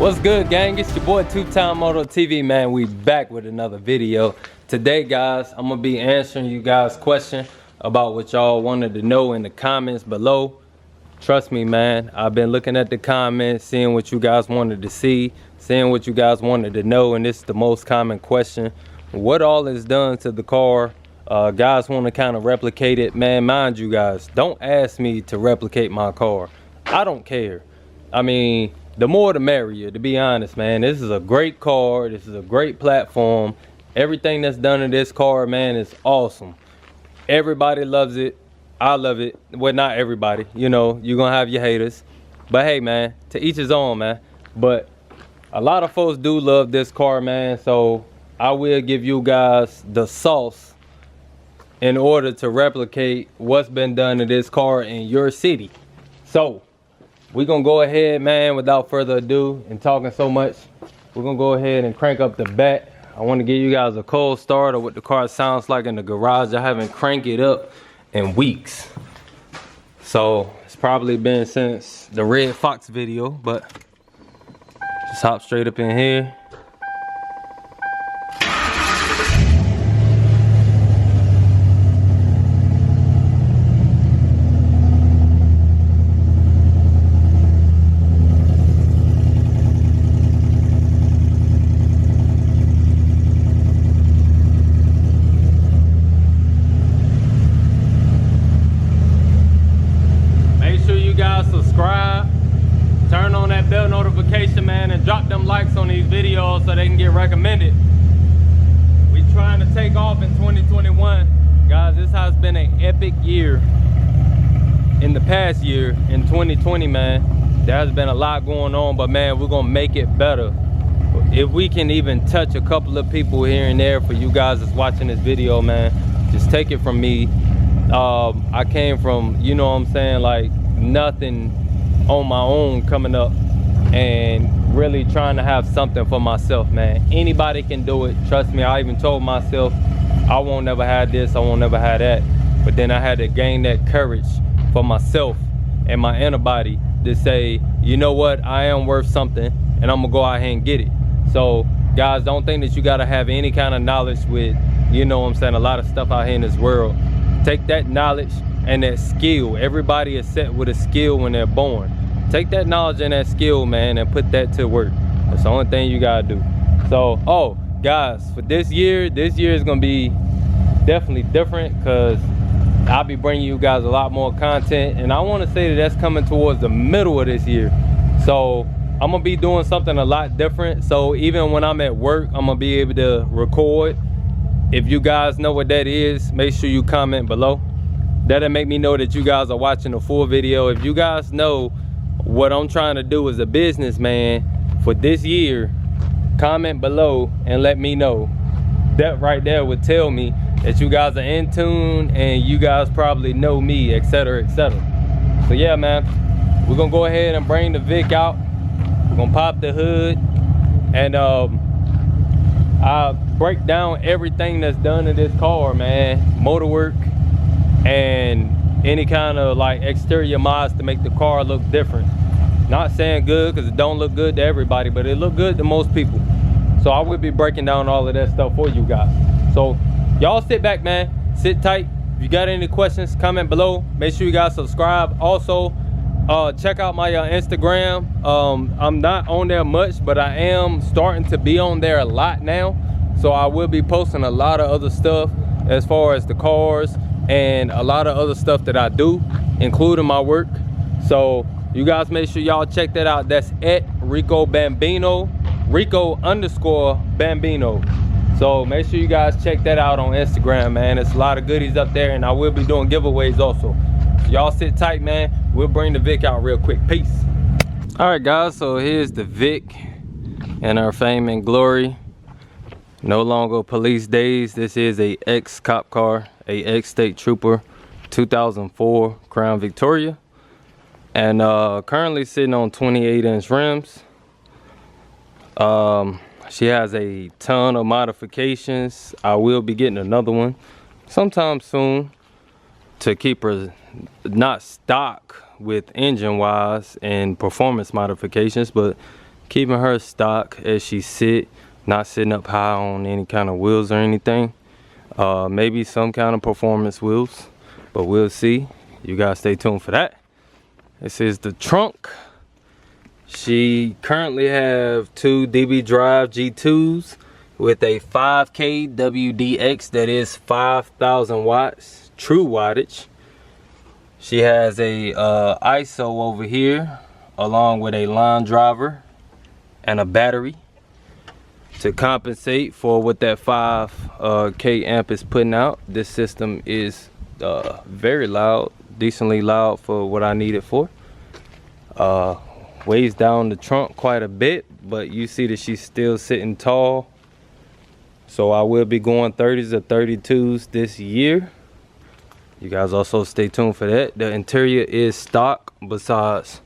What's good, gang? It's your boy Two-Time Moto TV, man. We back with another video. Today, guys, I'm gonna be answering you guys' question about what y'all wanted to know in the comments below. Trust me, man, I've been looking at the comments, seeing what you guys wanted to see, seeing what you guys wanted to know, and this is the most common question. What all is done to the car? Guys want to kind of replicate it. Man, mind you guys, don't ask me to replicate my car. I don't care. I mean, the more the merrier, to be honest, man. This is a great car. This is a great platform. Everything that's done in this car, man, is awesome. Everybody loves it. I love it. Well, not everybody. You know, you're going to have your haters. But hey, man, to each his own, man. But a lot of folks do love this car, man. So I will give you guys the sauce in order to replicate what's been done to this car in your city. So we're gonna go ahead, man, without further ado and talking so much, we're gonna go ahead and crank up the bat. I want to give you guys a cold start of what the car sounds like in the garage. I haven't cranked it up in weeks, so it's probably been since the Red Fox video, but just hop straight up in here. Subscribe, turn on that bell notification, man, and drop them likes on these videos so they can get recommended. We trying to take off in 2021, guys. This has been an epic year. In the past year, in 2020, man, there has been a lot going on, but man, we're gonna make it better. If we can even touch a couple of people here and there for you guys that's watching this video, man, just take it from me. I came from, you know what I'm saying, like nothing on my own, coming up and really trying to have something for myself, man. Anybody can do it, trust me. I even told myself I won't never have this, I won't never have that, but then I had to gain that courage for myself and my inner body to say, you know what, I am worth something and I'm gonna go out here and get it. So guys, don't think that you gotta have any kind of knowledge with, you know what I'm saying, a lot of stuff out here in this world. Take that knowledge and that skill. Everybody is set with a skill when they're born. Take that knowledge and that skill, man, and put that to work. That's the only thing you gotta do. So, oh guys, for this year is gonna be definitely different, because I'll be bringing you guys a lot more content, and I want to say that that's coming towards the middle of this year. So I'm gonna be doing something a lot different. So even when I'm at work, I'm gonna be able to record. If you guys know what that is, make sure you comment below. That'll make me know that you guys are watching the full video. If you guys know what I'm trying to do as a businessman for this year, comment below and let me know. That right there would tell me that you guys are in tune and you guys probably know me, etc, etc. So yeah, man, we're gonna go ahead and bring the Vic out. We're gonna pop the hood and I'll break down everything that's done in this car, man. Motor work and any kind of like exterior mods to make the car look different. Not saying good, because it don't look good to everybody, but it look good to most people. So I will be breaking down all of that stuff for you guys. So y'all sit back, man, sit tight. If you got any questions, comment below. Make sure you guys subscribe. Also check out my Instagram. I'm not on there much, but I am starting to be on there a lot now. So I will be posting a lot of other stuff as far as the cars and a lot of other stuff that I do, including my work. So you guys make sure y'all check that out. That's at Rico Bambino, Rico_Bambino. So make sure you guys check that out on Instagram, man. It's a lot of goodies up there, and I will be doing giveaways also. So y'all sit tight, man. We'll bring the Vic out real quick. Peace. All right, guys, so here's the Vic and our fame and glory. No longer police days. This is a ex-cop car, a ex-state trooper, 2004 Crown Victoria, and currently sitting on 28-inch rims. She has a ton of modifications. I will be getting another one sometime soon to keep her not stock with engine wise and performance modifications, but Keeping her stock as she sit, not sitting up high on any kind of wheels or anything. Maybe some kind of performance wheels, but we'll see. You guys stay tuned for that. This is the trunk. She currently have two DB Drive G2s with a 5K WDX, that is 5,000 watts, true wattage. She has a ISO over here, along with a line driver and a battery to compensate for what that 5K amp is putting out. This system is very loud, decently loud for what I need it for. Weighs down the trunk quite a bit, but you see that she's still sitting tall. So I will be going 30s or 32s this year. You guys also stay tuned for that. The interior is stock, besides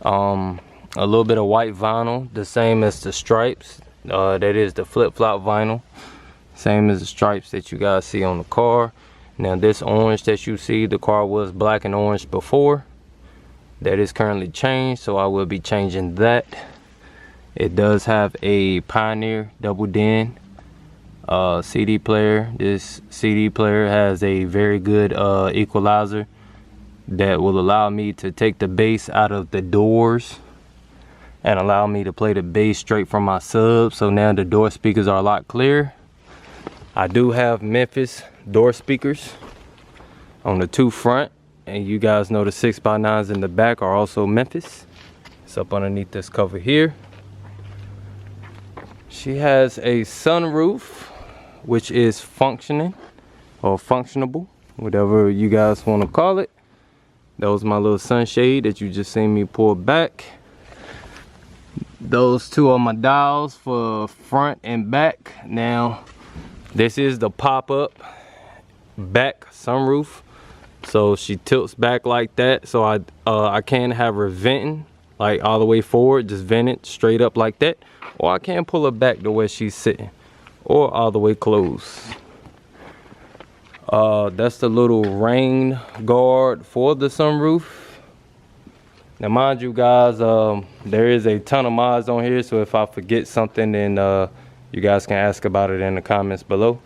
a little bit of white vinyl, the same as the stripes. That is the flip-flop vinyl, same as the stripes that you guys see on the car. Now this orange that you see, the car was black and orange before. That is currently changed, so I will be changing that. It does have a Pioneer double din CD player. This CD player has a very good equalizer that will allow me to take the bass out of the doors and allow me to play the bass straight from my sub. So now the door speakers are a lot clearer. I do have Memphis door speakers on the two front, and you guys know the 6x9s in the back are also Memphis. It's up underneath this cover here. She has a sunroof, which is functioning or functionable, whatever you guys want to call it. That was my little sunshade that you just seen me pull back. Those two are my dials for front and back. Now this is the pop-up back sunroof, so she tilts back like that, so I can have her venting like all the way forward, just vent it straight up like that, or I can pull her back the way she's sitting, or all the way closed. That's the little rain guard for the sunroof. Now mind you guys, there is a ton of mods on here, so if I forget something, then you guys can ask about it in the comments below.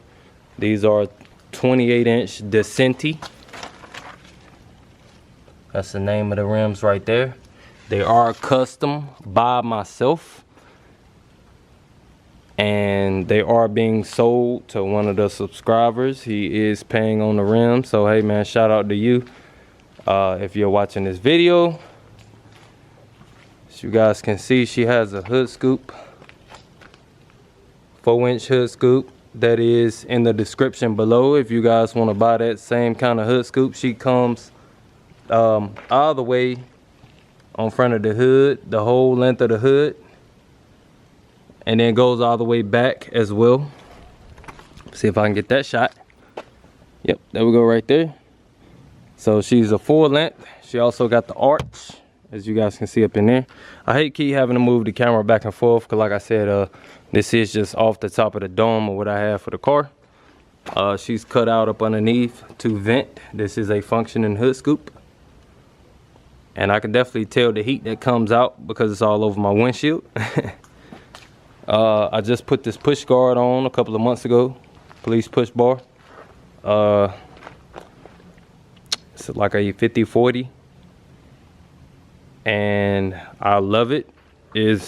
These are 28-inch Descenti. That's the name of the rims right there. They are custom by myself, and they are being sold to one of the subscribers. He is paying on the rim, so hey man, shout out to you if you're watching this video. As you guys can see, she has a hood scoop, 4-inch hood scoop, that is in the description below if you guys want to buy that same kind of hood scoop. She comes all the way on front of the hood, the whole length of the hood, and then goes all the way back as well. See if I can get that shot. Yep, there we go right there. So she's a full length. She also got the arch, as you guys can see up in there. I hate keep having to move the camera back and forth, because like I said, this is just off the top of the dome of what I have for the car. She's cut out up underneath to vent. This is a functioning hood scoop, and I can definitely tell the heat that comes out because it's all over my windshield. I just put this push guard on a couple of months ago, police push bar. It's like a 50/40, and I love it. It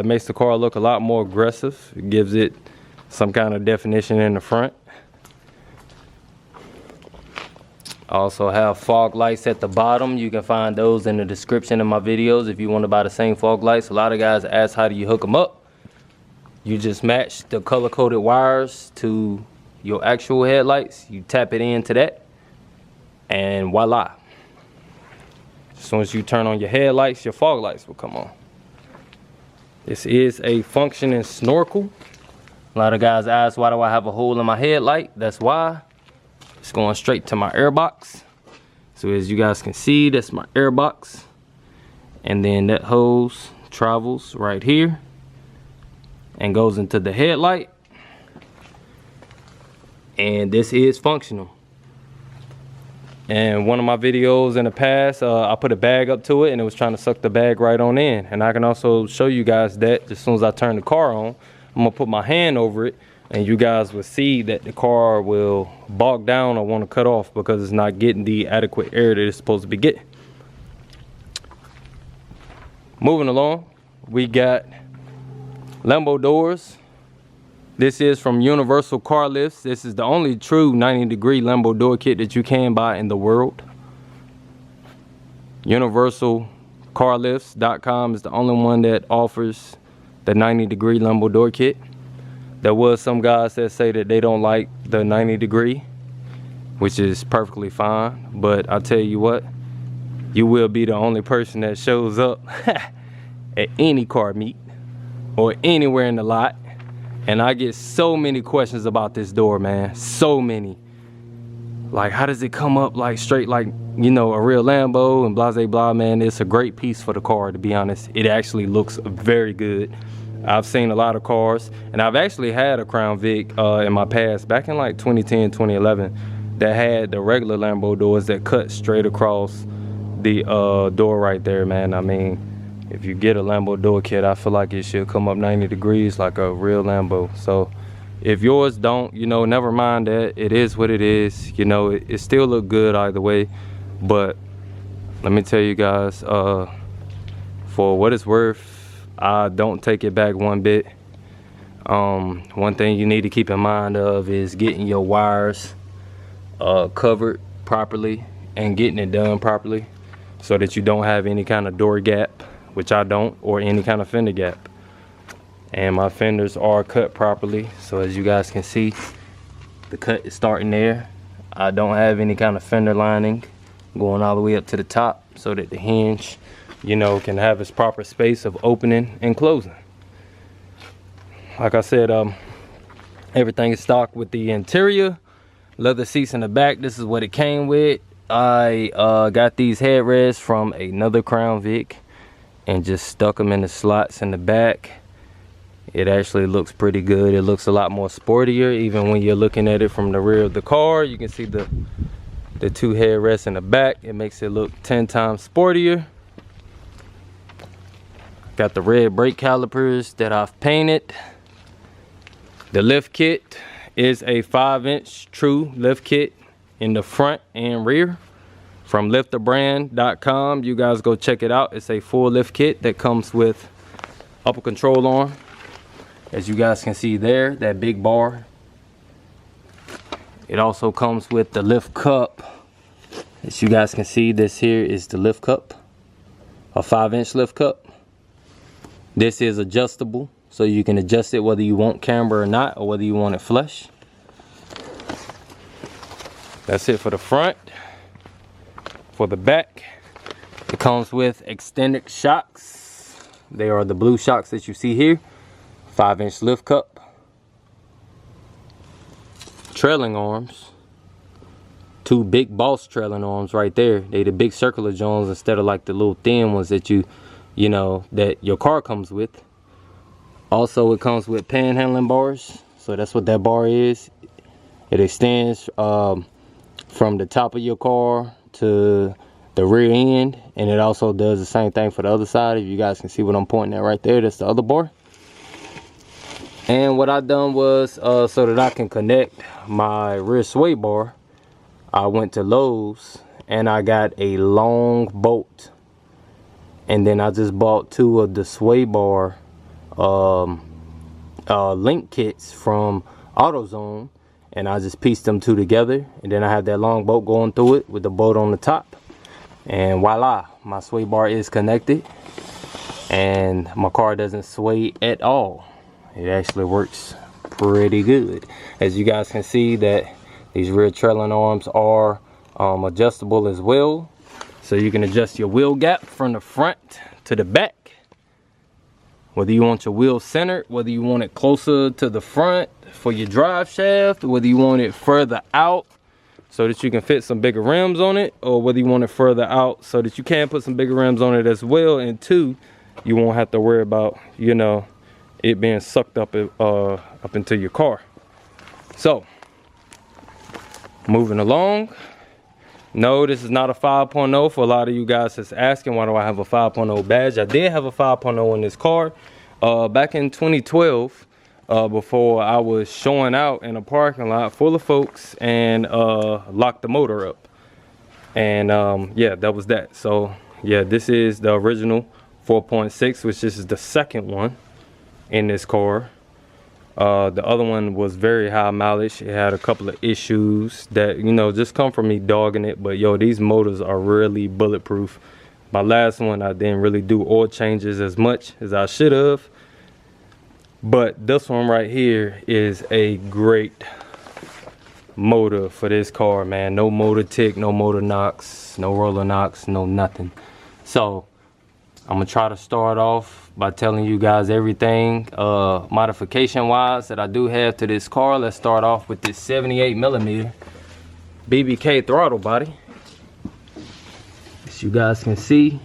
makes the car look a lot more aggressive. It gives it some kind of definition in the front. I also have fog lights at the bottom. You can find those in the description of my videos if you want to buy the same fog lights. A lot of guys ask, how do you hook them up? You just match the color-coded wires to your actual headlights. You tap it into that, and voila. As soon as you turn on your headlights, your fog lights will come on. This is a functioning snorkel. A lot of guys ask, why do I have a hole in my headlight? That's why. It's going straight to my air box. So as you guys can see, that's my air box. And then that hose travels right here and goes into the headlight. And this is functional. And one of my videos in the past, I put a bag up to it and it was trying to suck the bag right on in. And I can also show you guys that as soon as I turn the car on, I'm gonna put my hand over it and you guys will see that the car will bog down or want to cut off because it's not getting the adequate air that it's supposed to be getting. Moving along, we got Lumbo Doors. This is from Universal Car Lifts. This is the only true 90-degree Lumbo door kit that you can buy in the world. UniversalCarLifts.com is the only one that offers the 90-degree Lumbo door kit. There was some guys that say that they don't like the 90-degree, which is perfectly fine. But I tell you what, you will be the only person that shows up at any car meet or anywhere in the lot. And I get so many questions about this door, man. So many. Like, how does it come up like straight like, you know, a real Lambo and blah, blah, blah, man. It's a great piece for the car, to be honest. It actually looks very good. I've seen a lot of cars, and I've actually had a Crown Vic in my past, back in like 2010, 2011, that had the regular Lambo doors that cut straight across the door right there, man. I mean, if you get a Lambo door kit, I feel like it should come up 90 degrees like a real Lambo. So if yours don't, you know, never mind that. It is what it is. You know, it still look good either way. But let me tell you guys, for what it's worth, I don't take it back one bit. One thing you need to keep in mind of is getting your wires covered properly and getting it done properly so that you don't have any kind of door gap, which I don't, or any kind of fender gap. And my fenders are cut properly, so as you guys can see, the cut is starting there. I don't have any kind of fender lining going all the way up to the top so that the hinge, you know, can have its proper space of opening and closing. Like I said, everything is stocked with the interior, leather seats in the back. This is what it came with. I got these headrests from another Crown Vic and just stuck them in the slots in the back. It actually looks pretty good. It looks a lot more sportier even when you're looking at it from the rear of the car. You can see the two headrests in the back. It makes it look 10 times sportier. Got the red brake calipers that I've painted. The lift kit is a 5-inch true lift kit in the front and rear from lifterbrand.com. You guys go check it out. It's a full lift kit that comes with upper control arm, as you guys can see there, that big bar. It also comes with the lift cup. As you guys can see, this here is the lift cup, a 5-inch lift cup. This is adjustable, so you can adjust it whether you want camber or not, or whether you want it flush. That's it for the front. For the back, it comes with extended shocks. They are the blue shocks that you see here. 5-inch lift cup. Trailing arms. 2 big Boss trailing arms right there. They the big circular joints instead of like the little thin ones that you know, that your car comes with. Also, it comes with panhandling bars. So that's what that bar is. It extends from the top of your car to the rear end, and it also does the same thing for the other side. If you guys can see what I'm pointing at right there, that's the other bar. And what I done was so that I can connect my rear sway bar, I went to Lowe's and I got a long bolt, and then I just bought 2 of the sway bar link kits from AutoZone, and I just pieced them 2 together, and then I have that long bolt going through it with the bolt on the top, and voila, my sway bar is connected and my car doesn't sway at all. It actually works pretty good. As you guys can see, that these rear trailing arms are adjustable as well, so you can adjust your wheel gap from the front to the back, whether you want your wheel centered, whether you want it closer to the front for your drive shaft, whether you want it further out so that you can fit some bigger rims on it, or whether you want it further out so that you can put some bigger rims on it as well. And 2, you won't have to worry about, you know, it being sucked up into your car. So moving along, No, this is not a 5.0 for a lot of you guys that's asking why do I have a 5.0 badge. I did have a 5.0 in this car back in 2012 before I was showing out in a parking lot full of folks and locked the motor up. And yeah, that was that. So yeah, this is the original 4.6, which this is the second one in this car. The other one was very high mileage. It had a couple of issues that, you know, just come from me dogging it. But yo, these motors are really bulletproof. My last one, I didn't really do oil changes as much as I should have. But this one right here is a great motor for this car, man. No motor tick, no motor knocks, no roller knocks, no nothing. So I'm gonna try to start off by telling you guys everything modification wise that I do have to this car. Let's start off with this 78mm BBK throttle body. As you guys can see,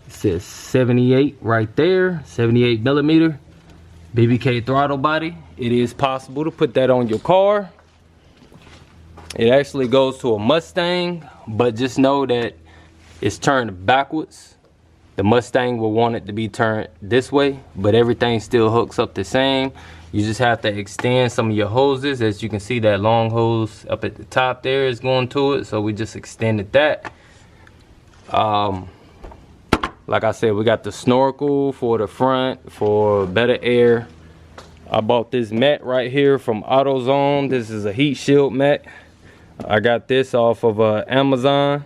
it says 78 right there, 78mm BBK throttle body. It is possible to put that on your car. It actually goes to a Mustang, but just know that it's turned backwards. The Mustang will want it to be turned this way, but everything still hooks up the same. You just have to extend some of your hoses. As you can see, that long hose up at the top there is going to it, so we just extended that. Like I said, we got the Snorkel for the front for better air. I bought this mat right here from AutoZone. This is a heat shield mat. I got this off of Amazon.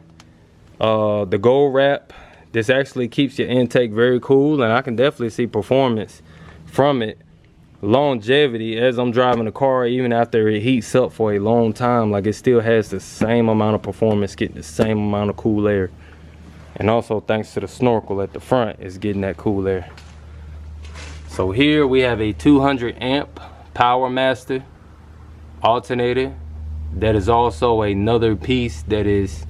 The gold wrap. This actually keeps your intake very cool, and I can definitely see performance from it. Longevity, as I'm driving the car, even after it heats up for a long time, like it still has the same amount of performance, getting the same amount of cool air. And also thanks to the Snorkel at the front, it's getting that cool air. So here we have a 200 amp Power Master alternator. That is also another piece that is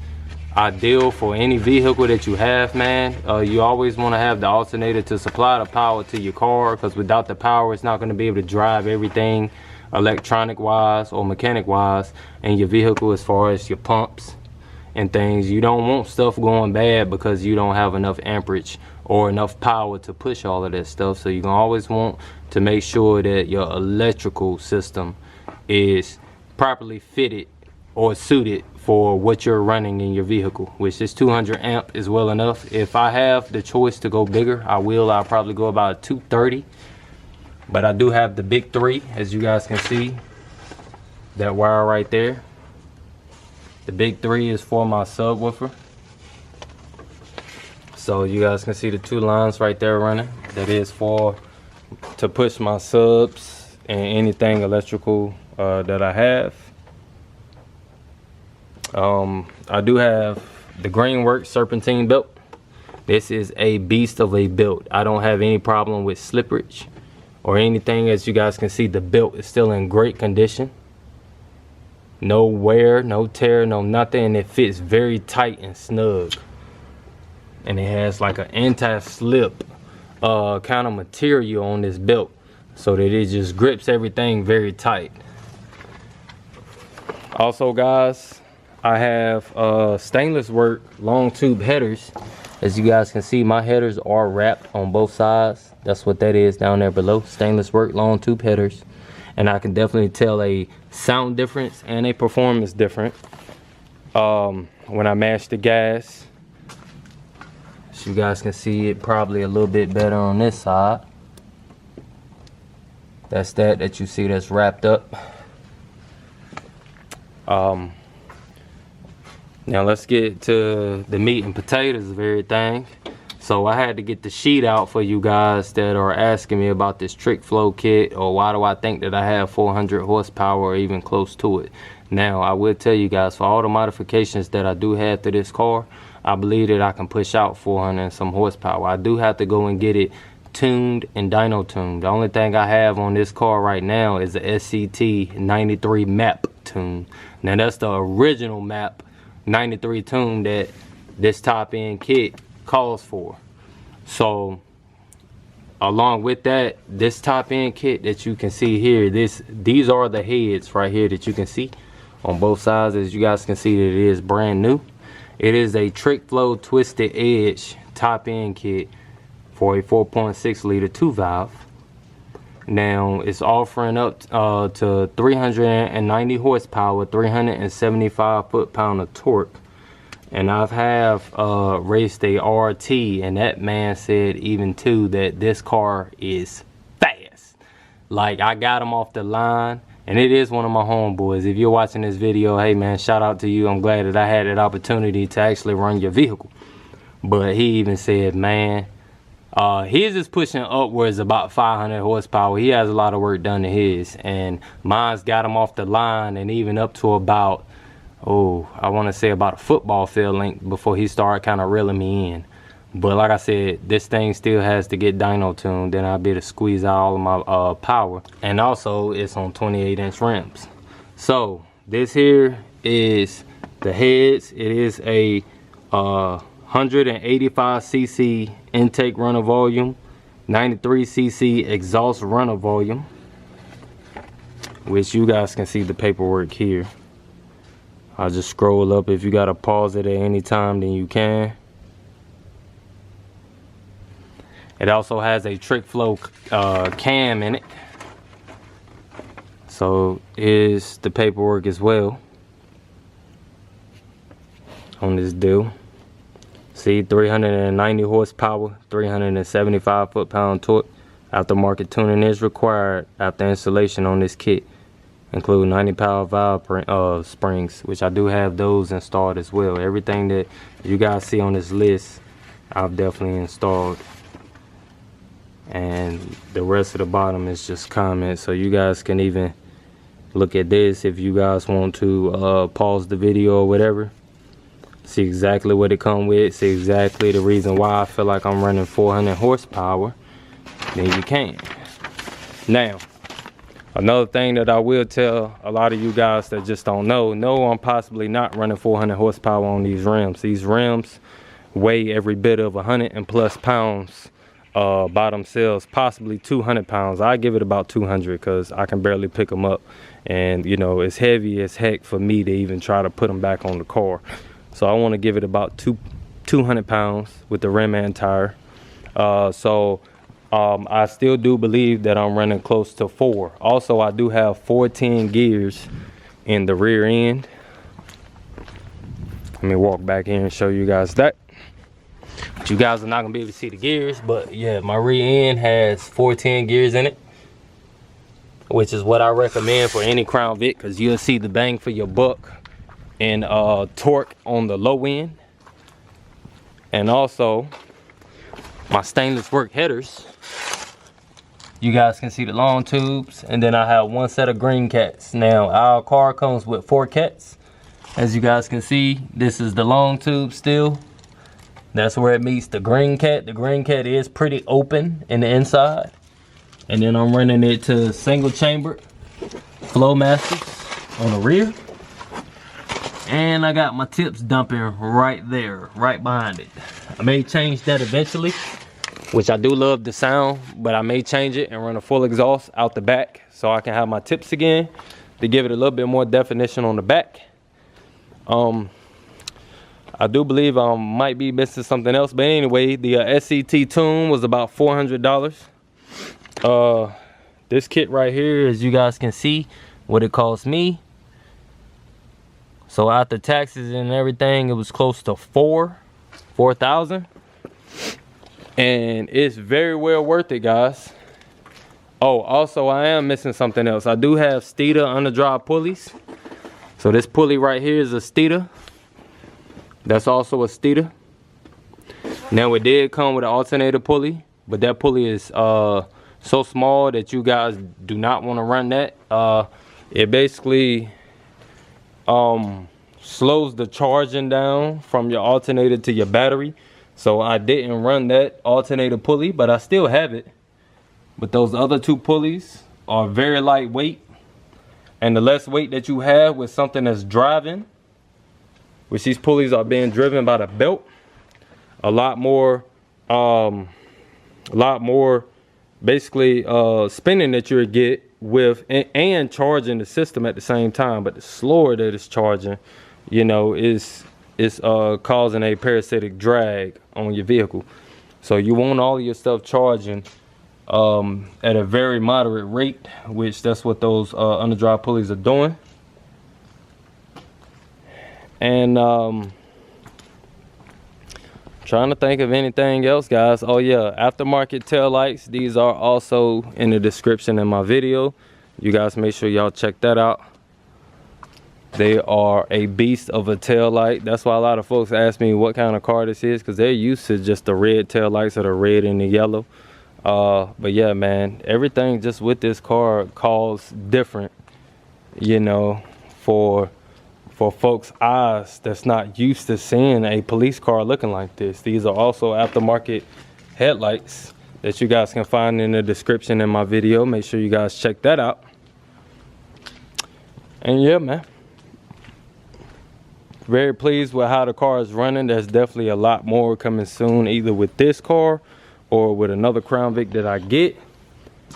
ideal for any vehicle that you have, man. You always want to have the alternator to supply the power to your car, because without the power, it's not going to be able to drive everything electronic wise or mechanic wise in your vehicle, as far as your pumps and things. You don't want stuff going bad because you don't have enough amperage or enough power to push all of that stuff. So you can always want to make sure that your electrical system is properly fitted or suited for what you're running in your vehicle, which is 200 amp is well enough. If I have the choice to go bigger, I will. I'll probably go about 230, but I do have the big 3, as you guys can see, that wire right there. The big 3 is for my subwoofer. So you guys can see the 2 lines right there running. That is for to push my subs and anything electrical that I have. I do have the Greenworks serpentine belt. This is a beast of a belt. I don't have any problem with slippage or anything. As you guys can see, the belt is still in great condition. No wear, no tear, no nothing. It fits very tight and snug. And it has like an anti-slip kind of material on this belt, so that it just grips everything very tight. Also, guys, I have stainless work long tube headers. As you guys can see, my headers are wrapped on both sides. That's what that is down there below. Stainless work long tube headers. And I can definitely tell a sound difference and a performance difference when I mash the gas. So you guys can see it probably a little bit better on this side. That's that you see that's wrapped up. Now let's get to the meat and potatoes of everything. So I had to get the sheet out for you guys that are asking me about this trick flow kit, or why do I think that I have 400 horsepower or even close to it. Now I will tell you guys, for all the modifications that I do have to this car, I believe that I can push out 400 and some horsepower. I do have to go and get it tuned and dyno tuned. The only thing I have on this car right now is the SCT 93 map tune. Now that's the original map 93 tune that this top end kit calls for. So along with that, this top end kit that you can see here, these are the heads right here that you can see on both sides. As you guys can see, that it is brand new. It is a trick flow twisted edge top end kit for a 4.6 liter 2-valve. Now it's offering up to 390 horsepower, 375 foot-pound of torque. And I've raced a RT, and that man said even too that this car is fast. Like, I got him off the line, and it is one of my homeboys. If you're watching this video, hey man, shout out to you. I'm glad that I had that opportunity to actually run your vehicle. But he even said, man, he's just pushing upwards about 500 horsepower. He has a lot of work done to his, and mine's got him off the line and even up to about, I want to say about a football field length before he started kind of reeling me in. But like I said, this thing still has to get dyno tuned, then I'll be able to squeeze out all of my power. And also it's on 28-inch rims. So this here is the heads. It is a 185cc intake runner volume, 93cc exhaust runner volume, which you guys can see the paperwork here. I'll just scroll up. If you gotta pause it at any time, then you can. It also has a trick flow cam in it. So is the paperwork as well on this deal. See, 390 horsepower, 375 foot-pound torque. Aftermarket tuning is required after installation on this kit. Include 90 power valve springs, which I do have those installed as well. Everything that you guys see on this list, I've definitely installed. And the rest of the bottom is just comments, so you guys can even look at this if you guys want to pause the video or whatever. See exactly what it come with, see exactly the reason why I feel like I'm running 400 horsepower, then you can. Now, another thing that I will tell a lot of you guys that just don't know, no, I'm possibly not running 400 horsepower on these rims. These rims weigh every bit of 100 and plus pounds by themselves, possibly 200 pounds. I give it about 200 because I can barely pick them up, and you know, it's heavy as heck for me to even try to put them back on the car. So I want to give it about 200 pounds with the rim and tire. I still do believe that I'm running close to 4. Also, I do have 14 gears in the rear end. Let me walk back here and show you guys that. But you guys are not gonna be able to see the gears, but yeah, my rear end has 14 gears in it, which is what I recommend for any Crown Vic, because you'll see the bang for your buck and torque on the low end. And also my stainless work headers, you guys can see the long tubes, and then I have one set of green cats. Now our car comes with 4 cats. As you guys can see, this is the long tube still. That's where it meets the green cat. The green cat is pretty open in the inside. And then I'm running it to single chamber flow masters on the rear. And I got my tips dumping right there, right behind it. I may change that eventually, which I do love the sound, but I may change it and run a full exhaust out the back so I can have my tips again to give it a little bit more definition on the back. I do believe I might be missing something else, but anyway, the SCT tune was about $400. This kit right here, as you guys can see, what it cost me. So after taxes and everything, it was close to $4,000, and it's very well worth it, guys. Oh, also I am missing something else. I do have Steeder underdrive pulleys. So this pulley right here is a Steeder. That's also a Steeder. Now it did come with an alternator pulley, but that pulley is so small that you guys do not want to run that. It basically slows the charging down from your alternator to your battery. So I didn't run that alternator pulley, but I still have it. But those other 2 pulleys are very lightweight, and the less weight that you have with something that's driving, which these pulleys are being driven by the belt, a lot more basically spinning that you get with and charging the system at the same time. But the slower that it's charging, you know, is it's causing a parasitic drag on your vehicle. So you want all of your stuff charging at a very moderate rate, which that's what those underdrive pulleys are doing. And trying to think of anything else, guys. Oh yeah, aftermarket tail lights, these are also in the description in my video. You guys make sure y'all check that out. They are a beast of a tail light. That's why a lot of folks ask me what kind of car this is, because they're used to just the red tail lights or the red and the yellow. But yeah, man, everything just with this car calls different, you know, for folks' eyes that's not used to seeing a police car looking like this. These are also aftermarket headlights that you guys can find in the description in my video. Make sure you guys check that out. And yeah, man, very pleased with how the car is running. There's definitely a lot more coming soon, either with this car or with another Crown Vic that I get.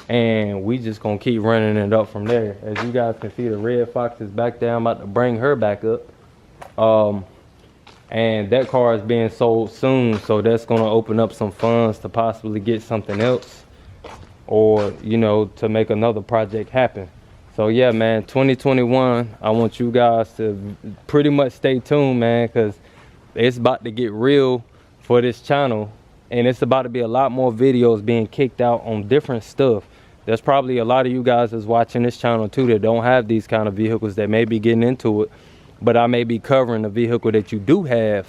And we just gonna keep running it up from there. As you guys can see, the red fox is back there. I'm about to bring her back up. And that car is being sold soon, so that's gonna open up some funds to possibly get something else, or you know, to make another project happen. So yeah, man, 2021, I want you guys to pretty much stay tuned, man, because it's about to get real for this channel. And it's about to be a lot more videos being kicked out on different stuff. There's probably a lot of you guys that's watching this channel too that don't have these kind of vehicles, that may be getting into it. But I may be covering the vehicle that you do have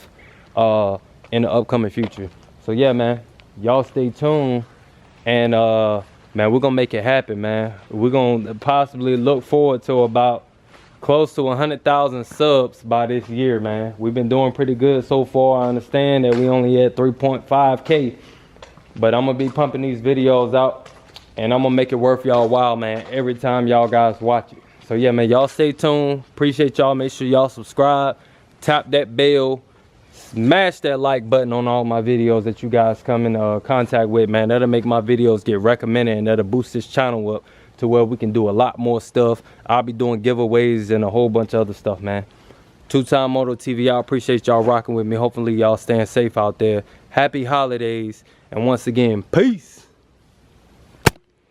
in the upcoming future. So yeah, man, y'all stay tuned. And man, we're gonna make it happen, man. We're gonna possibly look forward to about close to 100,000 subs by this year, man. We've been doing pretty good so far. I understand that we only at 3.5K, but I'm gonna be pumping these videos out, and I'm gonna make it worth y'all while, man, every time y'all guys watch it. So yeah, man, y'all stay tuned. Appreciate y'all. Make sure y'all subscribe, tap that bell, smash that like button on all my videos that you guys come in contact with, man. That'll make my videos get recommended, and that'll boost this channel up to where we can do a lot more stuff. I'll be doing giveaways and a whole bunch of other stuff, man. Two-Time Moto TV, I appreciate y'all rocking with me. Hopefully y'all staying safe out there. Happy holidays, and once again, peace.